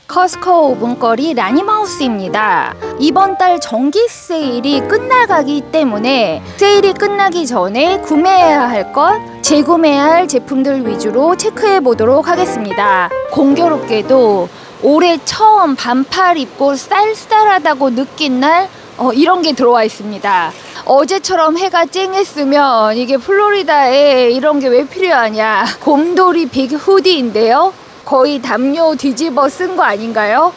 커스코 오븐거리 라니마우스입니다. 이번 달 정기 세일이 끝나가기 때문에 세일이 끝나기 전에 구매해야 할 것, 재구매할 제품들 위주로 체크해 보도록 하겠습니다. 공교롭게도 올해 처음 반팔 입고 쌀쌀하다고 느낀 날 이런 게 들어와 있습니다. 어제처럼 해가 쨍했으면 이게 플로리다에 이런 게 왜 필요하냐. 곰돌이 빅 후디인데요. 거의 담요 뒤집어 쓴 거 아닌가요?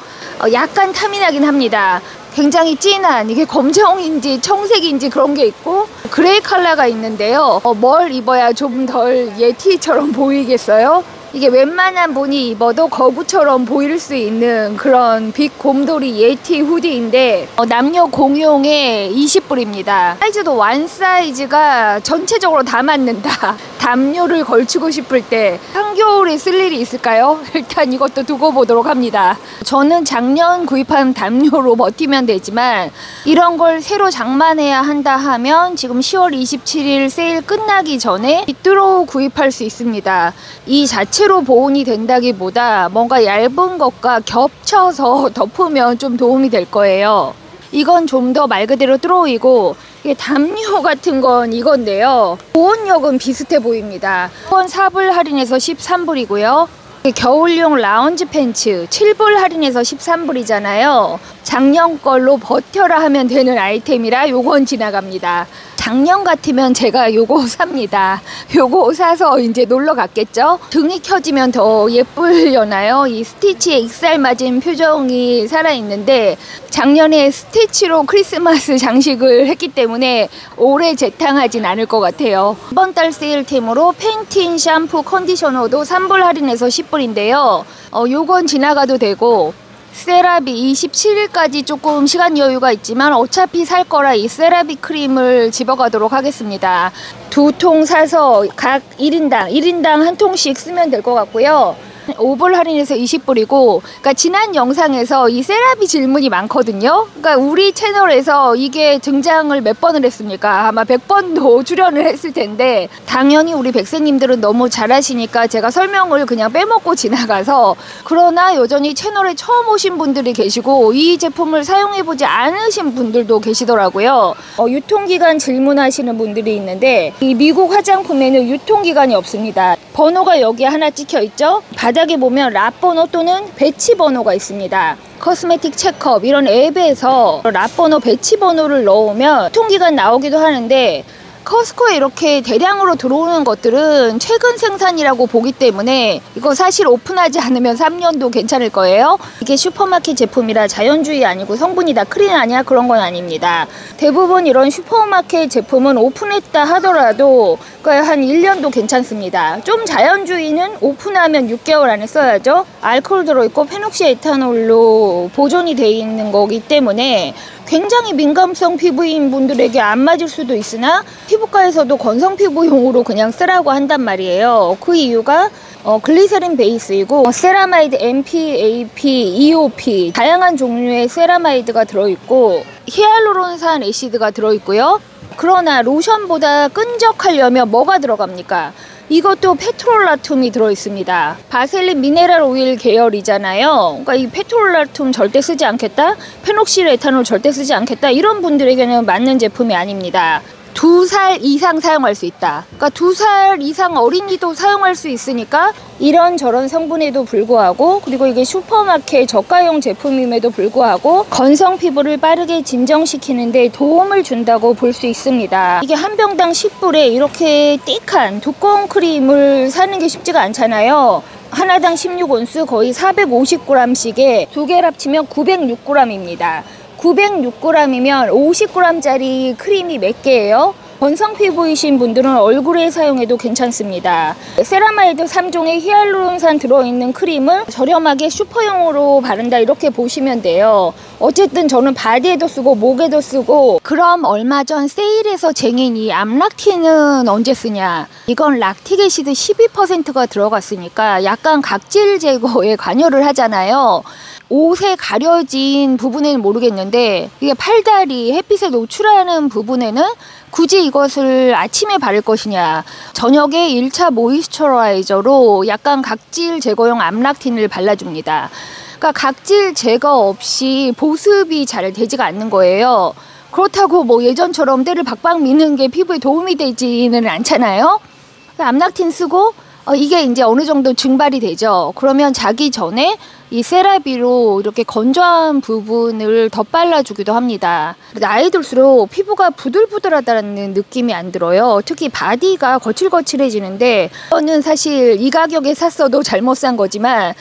약간 탐이 나긴 합니다. 굉장히 진한, 이게 검정인지 청색인지 그런 게 있고 그레이 컬러가 있는데요. 뭘 입어야 좀 덜 예티처럼 보이겠어요? 이게 웬만한 분이 입어도 거구처럼 보일 수 있는 그런 빅 곰돌이 예티 후디인데 남녀 공용에 20불입니다. 사이즈도 완 사이즈가 전체적으로 다 맞는다. 담요를 걸치고 싶을 때 한겨울에 쓸 일이 있을까요? 일단 이것도 두고 보도록 합니다. 저는 작년 구입한 담요로 버티면 되지만 이런 걸 새로 장만해야 한다 하면 지금 10월 27일 세일 끝나기 전에 빗도로 구입할 수 있습니다. 이 자체로 보온이 된다기보다 뭔가 얇은 것과 겹쳐서 덮으면 좀 도움이 될 거예요. 이건 좀 더 말 그대로 뚜로이고 이게 담요 같은 건 이건데요. 보온력은 비슷해 보입니다. 이건 4불 할인해서 13불이고요. 겨울용 라운지 팬츠 7불 할인해서 13불이잖아요. 작년 걸로 버텨라 하면 되는 아이템이라 요건 지나갑니다. 작년 같으면 제가 요거 삽니다. 요거 사서 이제 놀러 갔겠죠? 등이 켜지면 더 예쁘려나요? 이 스티치에 익살 맞은 표정이 살아있는데 작년에 스티치로 크리스마스 장식을 했기 때문에 올해 재탕하진 않을 것 같아요. 이번 달 세일템으로 팬틴 샴푸 컨디셔너도 3불 할인해서 10불인데요. 요건 지나가도 되고 세라비 27일까지 조금 시간 여유가 있지만 어차피 살 거라 이 세라비 크림을 집어가도록 하겠습니다. 2통 사서 각 1인당 한 통씩 쓰면 될 것 같고요. 5불 할인해서 20불이고, 그러니까 지난 영상에서 이 세라비 질문이 많거든요. 그러니까 우리 채널에서 이게 등장을 몇 번을 했습니까? 아마 100번도 출연을 했을 텐데 당연히 우리 백세님들은 너무 잘하시니까 제가 설명을 그냥 빼먹고 지나가서, 그러나 여전히 채널에 처음 오신 분들이 계시고 이 제품을 사용해보지 않으신 분들도 계시더라고요. 유통기간 질문하시는 분들이 있는데 이 미국 화장품에는 유통기간이 없습니다. 번호가 여기 하나 찍혀있죠? 바닥에 보면 랍번호 또는 배치 번호가 있습니다. 코스메틱 체크업 이런 앱에서 랍번호 배치 번호를 넣으면 유통기간 나오기도 하는데 커스코에 이렇게 대량으로 들어오는 것들은 최근 생산이라고 보기 때문에 이거 사실 오픈하지 않으면 3년도 괜찮을 거예요. 이게 슈퍼마켓 제품이라 자연주의 아니고 성분이 다 클린 아니야? 그런 건 아닙니다. 대부분 이런 슈퍼마켓 제품은 오픈했다 하더라도 한 1년도 괜찮습니다. 좀 자연주의는 오픈하면 6개월 안에 써야죠. 알코올 들어있고 페녹시 에탄올로 보존이 돼 있는 거기 때문에 굉장히 민감성 피부인 분들에게 안 맞을 수도 있으나 피부과에서도 건성 피부용으로 그냥 쓰라고 한단 말이에요. 그 이유가 글리세린 베이스이고 세라마이드 MPAP, EOP 다양한 종류의 세라마이드가 들어있고 히알루론산 애시드가 들어있고요. 그러나 로션보다 끈적하려면 뭐가 들어갑니까? 이것도 페트롤라툼이 들어있습니다. 바셀린 미네랄 오일 계열이잖아요. 그러니까 이 페트롤라툼 절대 쓰지 않겠다, 페녹실 에탄올 절대 쓰지 않겠다, 이런 분들에게는 맞는 제품이 아닙니다. 2살 이상 사용할 수 있다. 그러니까 2살 이상 어린이도 사용할 수 있으니까 이런저런 성분에도 불구하고, 그리고 이게 슈퍼마켓 저가형 제품임에도 불구하고 건성 피부를 빠르게 진정시키는 데 도움을 준다고 볼 수 있습니다. 이게 한 병당 10불에 이렇게 띡한 두꺼운 크림을 사는 게 쉽지가 않잖아요. 하나당 16온스 거의 450g씩에 두 개를 합치면 906g입니다. 906g이면 50g짜리 크림이 몇 개예요? 건성 피부이신 분들은 얼굴에 사용해도 괜찮습니다. 세라마이드 3종의 히알루론산 들어있는 크림을 저렴하게 슈퍼용으로 바른다, 이렇게 보시면 돼요. 어쨌든 저는 바디에도 쓰고 목에도 쓰고. 그럼 얼마 전 세일에서 쟁인 이 암락티는 언제 쓰냐? 이건 락틱 애시드 12%가 들어갔으니까 약간 각질 제거에 관여를 하잖아요. 옷에 가려진 부분에는 모르겠는데 이게 팔다리 햇빛에 노출하는 부분에는 굳이 이것을 아침에 바를 것이냐, 저녁에 1차 모이스처라이저로 약간 각질 제거용 암락틴을 발라줍니다. 그러니까 각질 제거 없이 보습이 잘 되지가 않는 거예요. 그렇다고 뭐 예전처럼 때를 박박 미는 게 피부에 도움이 되지는 않잖아요. 암락틴 쓰고 이게 이제 어느 정도 증발이 되죠. 그러면 자기 전에 이 세라비로 이렇게 건조한 부분을 더 발라주기도 합니다. 나이 들수록 피부가 부들부들하다는 느낌이 안 들어요. 특히 바디가 거칠거칠해지는데 저는 사실 이 가격에 샀어도 잘못 산 거지만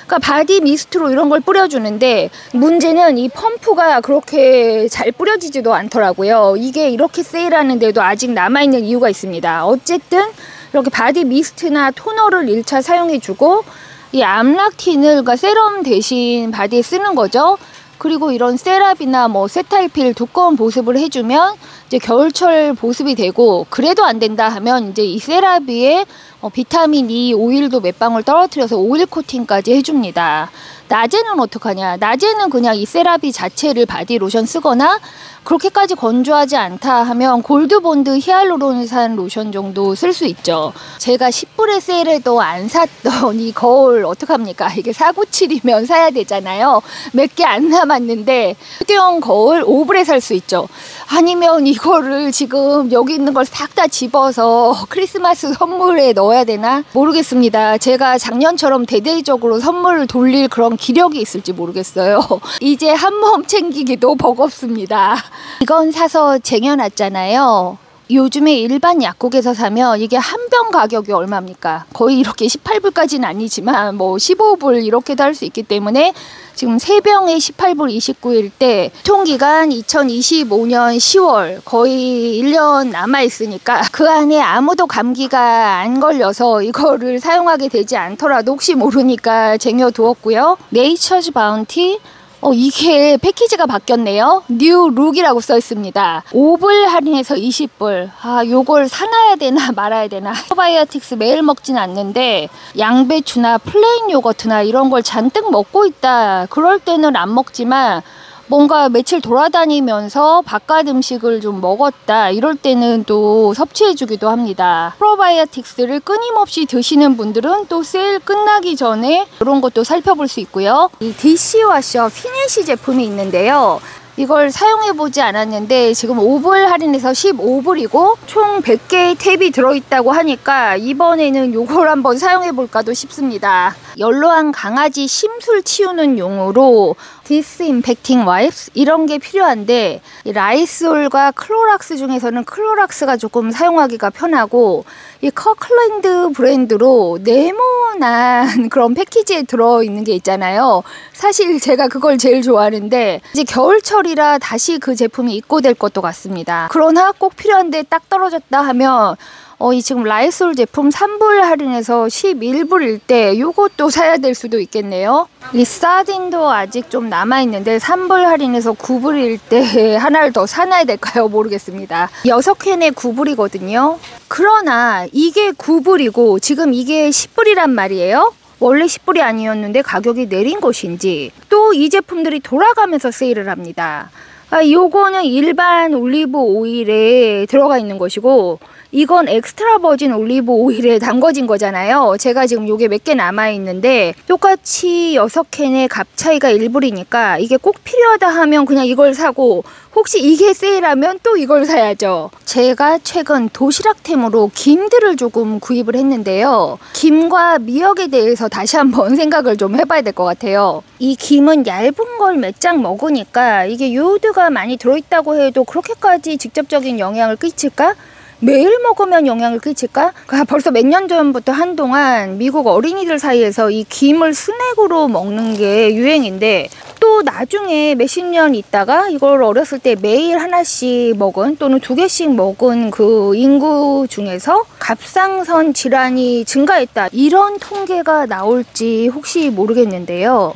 그러니까 바디 미스트로 이런 걸 뿌려주는데 문제는 이 펌프가 그렇게 잘 뿌려지지도 않더라고요. 이게 이렇게 세일하는데도 아직 남아있는 이유가 있습니다. 어쨌든 이렇게 바디 미스트나 토너를 1차 사용해주고 이 암락틴을 그러니까 세럼 대신 바디에 쓰는 거죠. 그리고 이런 세라비나 뭐 세탈필 두꺼운 보습을 해주면 이제 겨울철 보습이 되고 그래도 안 된다 하면 이제 이 세라비에 비타민 E 오일도 몇 방울 떨어뜨려서 오일 코팅까지 해줍니다. 낮에는 어떡하냐? 낮에는 그냥 이 세라비 자체를 바디 로션 쓰거나 그렇게까지 건조하지 않다 하면 골드본드 히알루론산 로션 정도 쓸 수 있죠. 제가 10불에 세일해도 안 샀던 이 거울 어떡합니까? 이게 497이면 사야 되잖아요. 몇 개 안 남았는데 휴대용 거울 5불에 살 수 있죠. 아니면 이거를 지금 여기 있는 걸 싹 다 집어서 크리스마스 선물에 넣어야 되나? 모르겠습니다. 제가 작년처럼 대대적으로 선물을 돌릴 그런 기력이 있을지 모르겠어요. 이제 한 몸 챙기기도 버겁습니다. 이건 사서 쟁여놨잖아요. 요즘에 일반 약국에서 사면 이게 한 병 가격이 얼마입니까? 거의 이렇게 18불까지는 아니지만 뭐 15불 이렇게도 할 수 있기 때문에 지금 3병에 18불 29일 때 유통기간 2025년 10월 거의 1년 남아있으니까 그 안에 아무도 감기가 안 걸려서 이거를 사용하게 되지 않더라도 혹시 모르니까 쟁여두었고요. 네이처즈 바운티 이게 패키지가 바뀌었네요. 뉴 룩이라고 써 있습니다. 5불 할인해서 20불. 요걸 사놔야 되나 말아야 되나. 프로바이오틱스 매일 먹진 않는데 양배추나 플레인 요거트나 이런 걸 잔뜩 먹고 있다. 그럴 때는 안 먹지만 뭔가 며칠 돌아다니면서 바깥 음식을 좀 먹었다 이럴 때는 또 섭취해주기도 합니다. 프로바이오틱스를 끊임없이 드시는 분들은 또 세일 끝나기 전에 이런 것도 살펴볼 수 있고요. 이 디시워셔 피니쉬 제품이 있는데요. 이걸 사용해보지 않았는데 지금 5불 할인해서 15불이고 총 100개의 탭이 들어있다고 하니까 이번에는 요걸 한번 사용해볼까도 싶습니다. 연로한 강아지 심술 치우는 용으로 디스인펙팅 와이프스 이런 게 필요한데 이 라이솔과 클로락스 중에서는 클로락스가 조금 사용하기가 편하고 이 커클랜드 브랜드로 네모난 그런 패키지에 들어있는 게 있잖아요. 사실 제가 그걸 제일 좋아하는데 이제 겨울철이라 다시 그 제품이 입고될 것도 같습니다. 그러나 꼭 필요한데 딱 떨어졌다 하면 이 지금 라이솔 제품 3불 할인해서 11불일 때 요것도 사야 될 수도 있겠네요. 이 사딘도 아직 좀 남아있는데 3불 할인해서 9불일 때 하나를 더 사놔야 될까요? 모르겠습니다. 6캔에 9불이거든요. 그러나 이게 9불이고 지금 이게 10불이란 말이에요. 원래 10불이 아니었는데 가격이 내린 것인지 또 이 제품들이 돌아가면서 세일을 합니다. 요거는 일반 올리브 오일에 들어가 있는 것이고 이건 엑스트라 버진 올리브 오일에 담궈진 거잖아요. 제가 지금 요게 몇 개 남아있는데 똑같이 6캔에 값 차이가 1불이니까 이게 꼭 필요하다 하면 그냥 이걸 사고 혹시 이게 세일하면 또 이걸 사야죠. 제가 최근 도시락템으로 김들을 조금 구입을 했는데요. 김과 미역에 대해서 다시 한번 생각을 좀 해봐야 될 것 같아요. 이 김은 얇은 걸 몇 장 먹으니까 이게 요오드가 많이 들어있다고 해도 그렇게까지 직접적인 영향을 끼칠까? 매일 먹으면 영향을 끼칠까? 벌써 몇 년 전부터 한동안 미국 어린이들 사이에서 이 김을 스낵으로 먹는 게 유행인데 또 나중에 몇십 년 있다가 이걸 어렸을 때 매일 하나씩 먹은 또는 2개씩 먹은 그 인구 중에서 갑상선 질환이 증가했다 이런 통계가 나올지 혹시 모르겠는데요.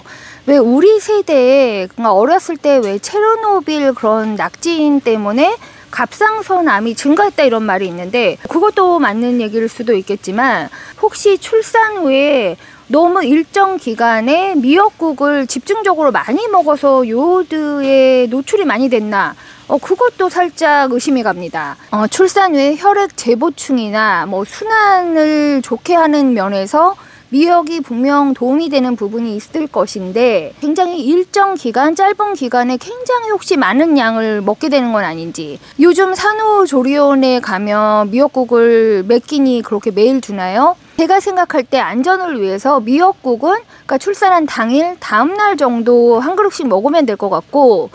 왜 우리 세대에 어렸을 때 왜 체르노빌 그런 낙진 때문에 갑상선 암이 증가했다 이런 말이 있는데 그것도 맞는 얘기일 수도 있겠지만 혹시 출산 후에 너무 일정 기간에 미역국을 집중적으로 많이 먹어서 요오드에 노출이 많이 됐나 그것도 살짝 의심이 갑니다. 출산 후에 혈액 재보충이나 뭐 순환을 좋게 하는 면에서 미역이 분명 도움이 되는 부분이 있을 것인데 굉장히 일정 기간, 짧은 기간에 굉장히 혹시 많은 양을 먹게 되는 건 아닌지. 요즘 산후조리원에 가면 미역국을 몇 끼니 그렇게 매일 주나요? 제가 생각할 때 안전을 위해서 미역국은 그러니까 출산한 당일, 다음날 정도 한 그릇씩 먹으면 될 것 같고,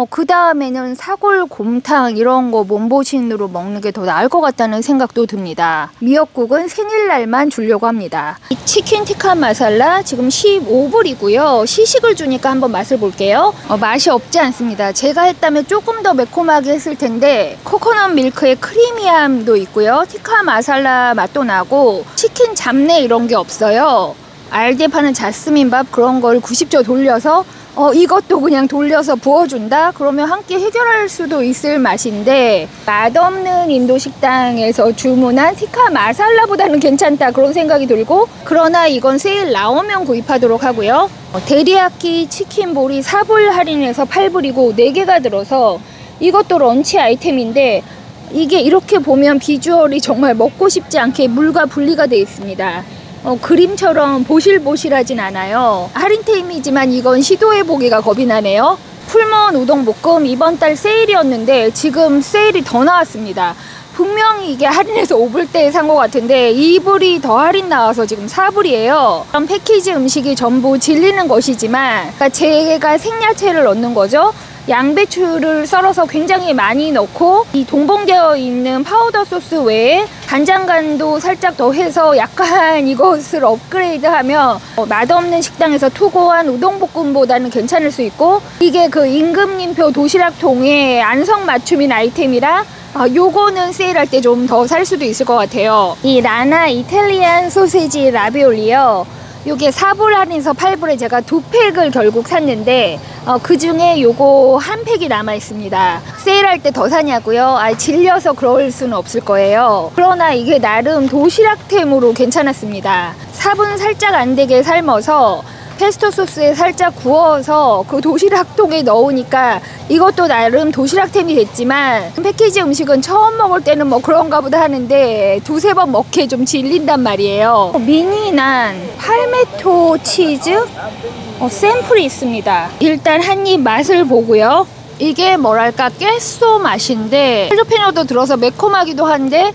그 다음에는 사골, 곰탕 이런 거 몸보신으로 먹는 게 더 나을 것 같다는 생각도 듭니다. 미역국은 생일날만 주려고 합니다. 이 치킨 티카 마살라 지금 15불이고요. 시식을 주니까 한번 맛을 볼게요. 맛이 없지 않습니다. 제가 했다면 조금 더 매콤하게 했을 텐데 코코넛 밀크의 크리미함도 있고요. 티카 마살라 맛도 나고 치킨 잡내 이런 게 없어요. 알게 파는 자스민밥 그런 걸 90도 돌려서 이것도 그냥 돌려서 부어준다? 그러면 한 끼 해결할 수도 있을 맛인데 맛없는 인도 식당에서 주문한 티카 마살라보다는 괜찮다 그런 생각이 들고, 그러나 이건 세일 나오면 구입하도록 하고요. 데리야끼 치킨볼이 4불 할인해서 8불이고 4개가 들어서 이것도 런치 아이템인데 이게 이렇게 보면 비주얼이 정말 먹고 싶지 않게 물과 분리가 되어 있습니다. 그림처럼 보실보실하진 않아요. 할인템이지만 이건 시도해보기가 겁이 나네요. 풀무원 우동볶음 이번 달 세일이었는데 지금 세일이 더 나왔습니다. 분명히 이게 할인해서 5불대에 산 것 같은데 2불이 더 할인 나와서 지금 4불이에요. 그럼 패키지 음식이 전부 질리는 것이지만 그러니까 제가 생야채를 넣는 거죠. 양배추를 썰어서 굉장히 많이 넣고 이 동봉되어 있는 파우더 소스 외에 간장간도 살짝 더해서 약간 이것을 업그레이드하면 맛없는 식당에서 투고한 우동볶음보다는 괜찮을 수 있고, 이게 그 임금님표 도시락통의 안성맞춤인 아이템이라 요거는 세일할 때 좀 더 살 수도 있을 것 같아요. 이 라나 이탈리안 소세지 라비올리요. 요게 4불 할인해서 8불에 제가 2팩을 결국 샀는데 그 중에 요거 한 팩이 남아 있습니다. 세일할 때 더 사냐고요? 질려서 그럴 수는 없을 거예요. 그러나 이게 나름 도시락템으로 괜찮았습니다. 4분 살짝 안 되게 삶아서 페스토 소스에 살짝 구워서 그 도시락통에 넣으니까 이것도 나름 도시락템이 됐지만 패키지 음식은 처음 먹을 때는 뭐 그런가 보다 하는데 두세 번 먹기에 좀 질린단 말이에요. 미니난 팔메토 치즈 샘플이 있습니다. 일단 한 입 맛을 보고요. 이게 뭐랄까 깻소 맛인데 할로페뇨도 들어서 매콤하기도 한데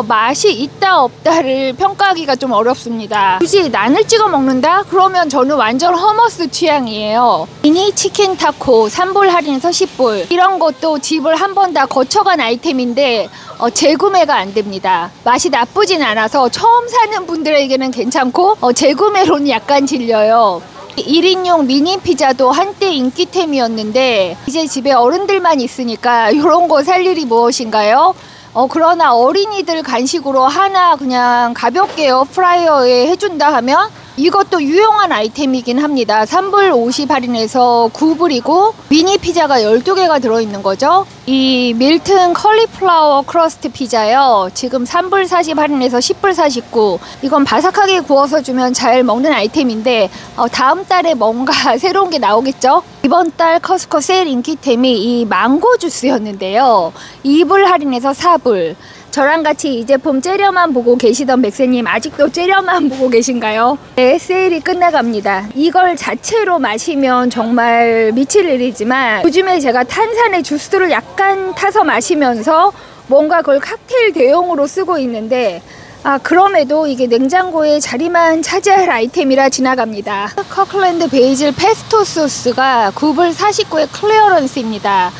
맛이 있다 없다를 평가하기가 좀 어렵습니다. 굳이 난을 찍어 먹는다? 그러면 저는 완전 허머스 취향이에요. 미니 치킨 타코 3불 할인해서 10불. 이런 것도 집을 한 번 다 거쳐간 아이템인데 재구매가 안 됩니다. 맛이 나쁘진 않아서 처음 사는 분들에게는 괜찮고 재구매로는 약간 질려요. 1인용 미니 피자도 한때 인기템이었는데 이제 집에 어른들만 있으니까 이런 거 살 일이 무엇인가요? 그러나 어린이들 간식으로 하나 그냥 가볍게 에어프라이어에 해준다 하면 이것도 유용한 아이템이긴 합니다. 3불 50 할인해서 9불이고 미니 피자가 12개가 들어있는 거죠. 이 밀튼 컬리플라워 크러스트 피자요. 지금 3불 40 할인해서 10불 49. 이건 바삭하게 구워서 주면 잘 먹는 아이템인데 다음 달에 뭔가 새로운 게 나오겠죠? 이번 달 커스코 세일 인기템이 이 망고 주스였는데요. 2불 할인해서 4불. 저랑 같이 이 제품 째려만 보고 계시던 백세님 아직도 째려만 보고 계신가요? 네, 세일이 끝나갑니다. 이걸 자체로 마시면 정말 미칠 일이지만 요즘에 제가 탄산의 주스를 약간 타서 마시면서 뭔가 그걸 칵테일 대용으로 쓰고 있는데 그럼에도 이게 냉장고에 자리만 차지할 아이템이라 지나갑니다. 커클랜드 베이질 페스토 소스가 9불 49의 클리어런스입니다.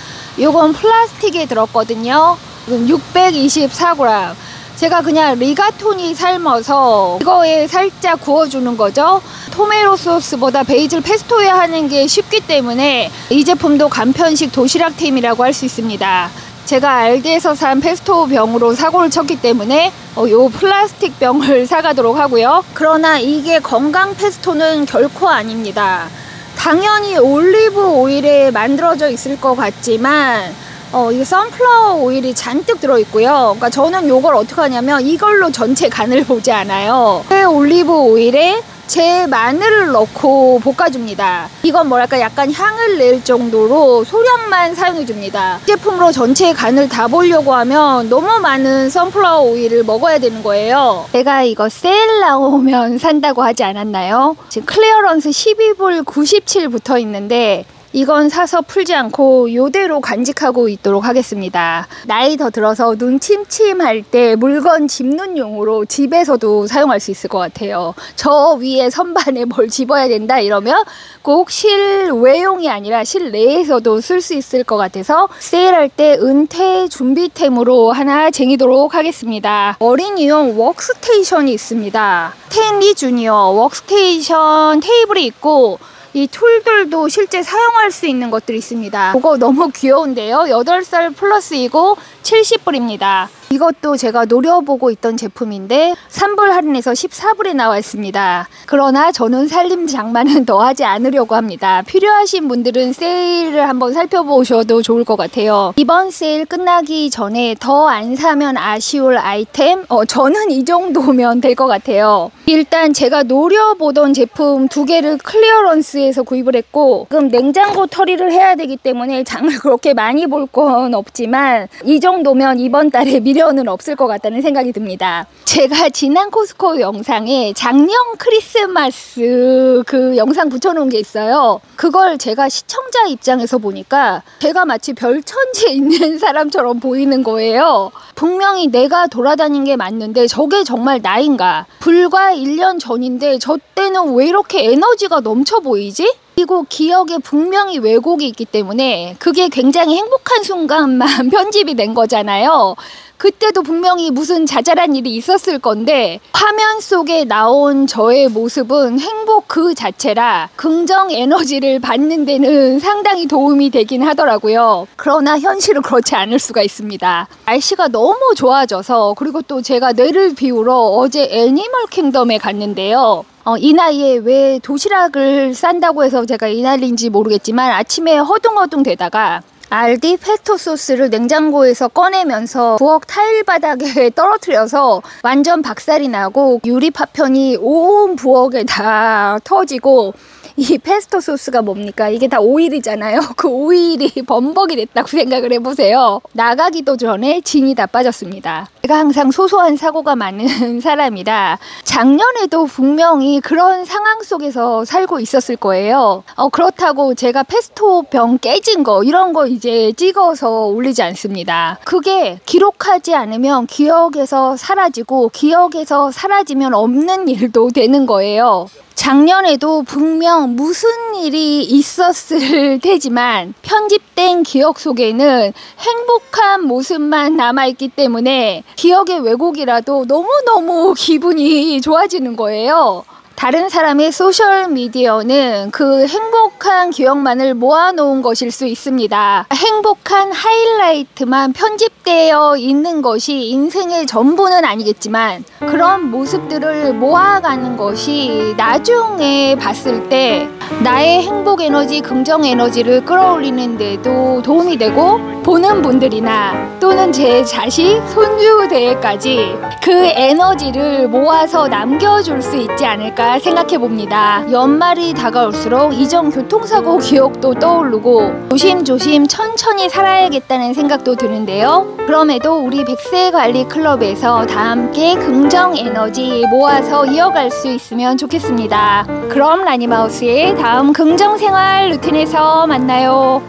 요건 플라스틱에 들었거든요. 624g. 제가 그냥 리가토니 삶아서 이거에 살짝 구워주는 거죠. 토메로 소스보다 베이질 페스토에 하는 게 쉽기 때문에 이 제품도 간편식 도시락템이라고 할 수 있습니다. 제가 알디에서 산 페스토 병으로 사고를 쳤기 때문에 요 플라스틱 병을 사가도록 하고요. 그러나 이게 건강 페스토는 결코 아닙니다. 당연히 올리브 오일에 만들어져 있을 것 같지만 이게 선플라워 오일이 잔뜩 들어있고요. 그러니까 저는 요걸 어떻게 하냐면 이걸로 전체 간을 보지 않아요. 올리브 오일에 제 마늘을 넣고 볶아줍니다. 이건 뭐랄까 약간 향을 낼 정도로 소량만 사용해줍니다. 이 제품으로 전체 간을 다 보려고 하면 너무 많은 선플라워 오일을 먹어야 되는 거예요. 제가 이거 세일 나오면 산다고 하지 않았나요? 지금 클리어런스 12불 97 붙어 있는데 이건 사서 풀지 않고 이대로 간직하고 있도록 하겠습니다. 나이 더 들어서 눈 침침할 때 물건 집는 용으로 집에서도 사용할 수 있을 것 같아요. 저 위에 선반에 뭘 집어야 된다 이러면 꼭 실외용이 아니라 실내에서도 쓸 수 있을 것 같아서 세일할 때 은퇴 준비템으로 하나 쟁이도록 하겠습니다. 어린이용 워크스테이션이 있습니다. 스탠리 주니어 워크스테이션 테이블이 있고 이 툴들도 실제 사용할 수 있는 것들이 있습니다. 그거 너무 귀여운데요. 8살 플러스이고 70불입니다. 이것도 제가 노려보고 있던 제품인데 3불 할인해서 14불에 나와 있습니다. 그러나 저는 살림 장만은 더 하지 않으려고 합니다. 필요하신 분들은 세일을 한번 살펴보셔도 좋을 것 같아요. 이번 세일 끝나기 전에 더 안 사면 아쉬울 아이템? 저는 이 정도면 될 것 같아요. 일단 제가 노려보던 제품 2개를 클리어런스에서 구입을 했고 지금 냉장고 털이를 해야 되기 때문에 장을 그렇게 많이 볼 건 없지만 이 정도면 이번 달에 미련은 없을 것 같다는 생각이 듭니다. 제가 지난 코스코 영상에 작년 크리스마스 그 영상 붙여놓은 게 있어요. 그걸 제가 시청자 입장에서 보니까 제가 마치 별천지에 있는 사람처럼 보이는 거예요. 분명히 내가 돌아다닌 게 맞는데 저게 정말 나인가? 불과 1년 전인데 저 때는 왜 이렇게 에너지가 넘쳐 보이지? 그리고 기억에 분명히 왜곡이 있기 때문에 그게 굉장히 행복한 순간만 편집이 된 거잖아요. 그때도 분명히 무슨 자잘한 일이 있었을 건데 화면 속에 나온 저의 모습은 행복 그 자체라 긍정 에너지를 받는 데는 상당히 도움이 되긴 하더라고요. 그러나 현실은 그렇지 않을 수가 있습니다. 날씨가 너무 좋아져서 그리고 또 제가 뇌를 비우러 어제 애니멀 킹덤에 갔는데요. 이 나이에 왜 도시락을 싼다고 해서 제가 이 난리인지 모르겠지만 아침에 허둥허둥 대다가 알디 페스토 소스를 냉장고에서 꺼내면서 부엌 타일 바닥에 떨어뜨려서 완전 박살이 나고 유리 파편이 온 부엌에 다 터지고 이 페스토 소스가 뭡니까? 이게 다 오일이잖아요. 그 오일이 범벅이 됐다고 생각을 해보세요. 나가기도 전에 진이 다 빠졌습니다. 제가 항상 소소한 사고가 많은 사람이라 작년에도 분명히 그런 상황 속에서 살고 있었을 거예요. 그렇다고 제가 페스토 병 깨진 거 이런 거 이제 찍어서 올리지 않습니다. 그게 기록하지 않으면 기억에서 사라지고 기억에서 사라지면 없는 일도 되는 거예요. 작년에도 분명 무슨 일이 있었을 테지만 편집된 기억 속에는 행복한 모습만 남아있기 때문에 기억의 왜곡이라도 너무너무 기분이 좋아지는 거예요. 다른 사람의 소셜미디어는 그 행복한 기억만을 모아놓은 것일 수 있습니다. 행복한 하이라이트만 편집되어 있는 것이 인생의 전부는 아니겠지만 그런 모습들을 모아가는 것이 나중에 봤을 때 나의 행복 에너지, 긍정 에너지를 끌어올리는 데도 도움이 되고 보는 분들이나 또는 제 자식, 손주 대회까지 그 에너지를 모아서 남겨줄 수 있지 않을까 생각해 봅니다. 연말이 다가올수록 이전 교통사고 기억도 떠오르고 조심조심 천천히 살아야겠다는 생각도 드는데요. 그럼에도 우리 100세 관리 클럽에서 다 함께 긍정 에너지 모아서 이어갈 수 있으면 좋겠습니다. 그럼 라니마우스의 다음 긍정 생활 루틴에서 만나요.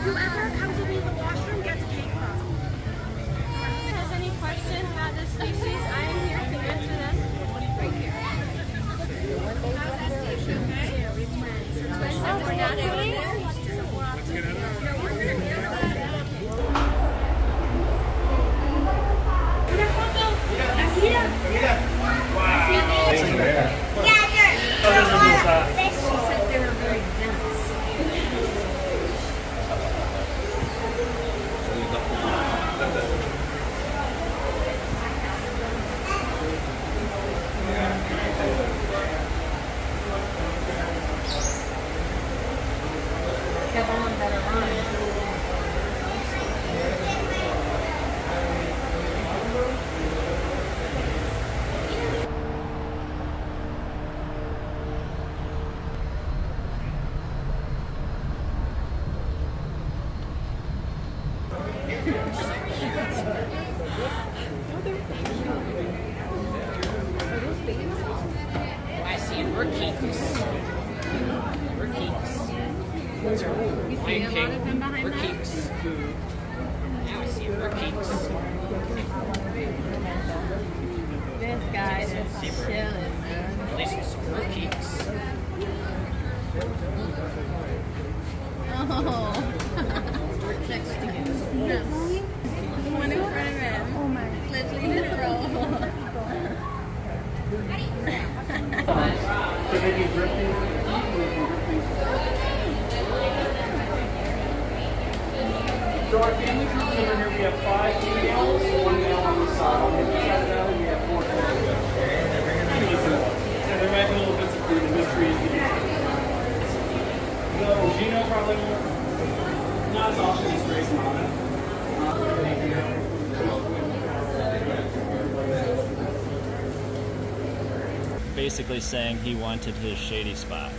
Whoever comes to me in the washroom gets a cake pop. Has any questions about this species? I am here to answer them right here. We're kings. We're kings. You see a lot of them behind We're that? kings. Now I see it. We're kings. This guy is chilling, man. At least we're kings. Oh. Next to you. No. One in front of him. Oh my. Let's leave it roll. So our family group over here, we have 5 females, 1 male on the side. On the other side of that, we have 4 females. So there might be little bits of food in the trees. No, Gino probably won't. Not as often as Grace and Mama. Basically saying he wanted his shady spot.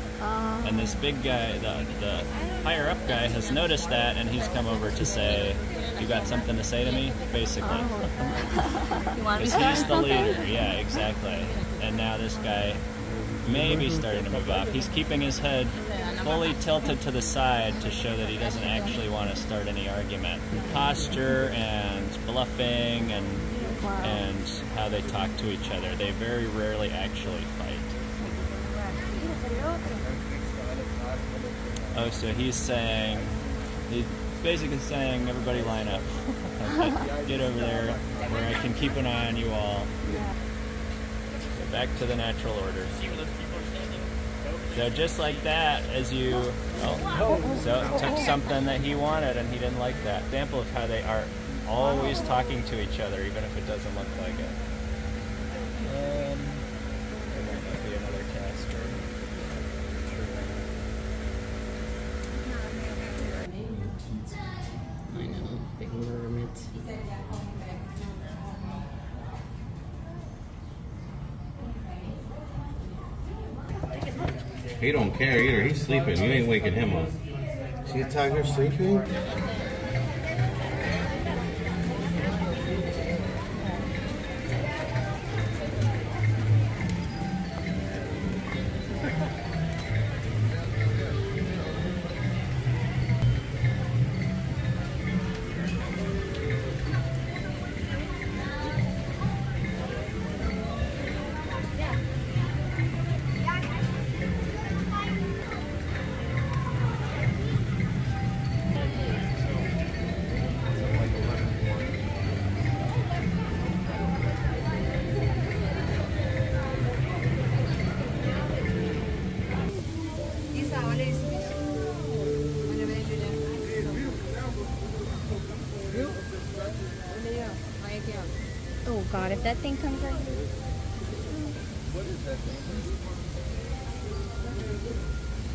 And this big guy, the higher up guy, has noticed that, and he's come over to say, "You got something to say to me?" Basically. You want me Because to he's say the something? leader. Yeah, exactly. And now this guy may be starting to move off. He's keeping his head fully tilted to the side to show that he doesn't actually want to start any argument. Posture and bluffing and how they talk to each other. They very rarely actually fight. Oh, so he's basically saying, everybody line up. Get over there where I can keep an eye on you all. So back to the natural order. So just like that, as you, so it took something that he wanted and he didn't like that. Example of how they are always talking to each other, even if it doesn't look like it. There might not be another task. I know, big mermaids. He don't care either. He's sleeping. You ain't waking him up. See a tiger sleeping? Oh God, if that thing comes right here.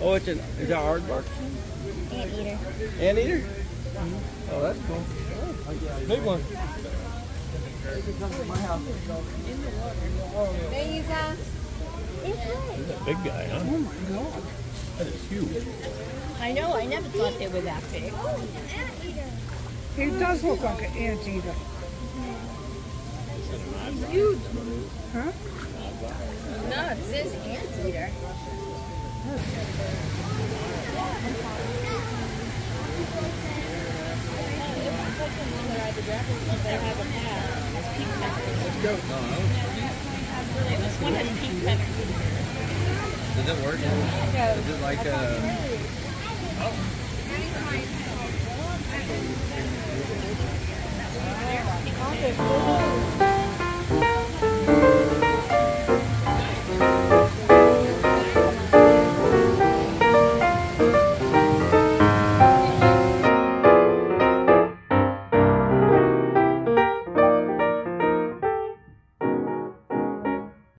Oh, is that aardvark? Anteater. Anteater? Oh, that's cool. Big one. It's He's a big guy, huh? Oh my God. That is huge. I know, I never thought they were that big. He does look like an anteater. Huge. Huh? No, it says anteater. This one has pink feathers. Does it work? Is it like a...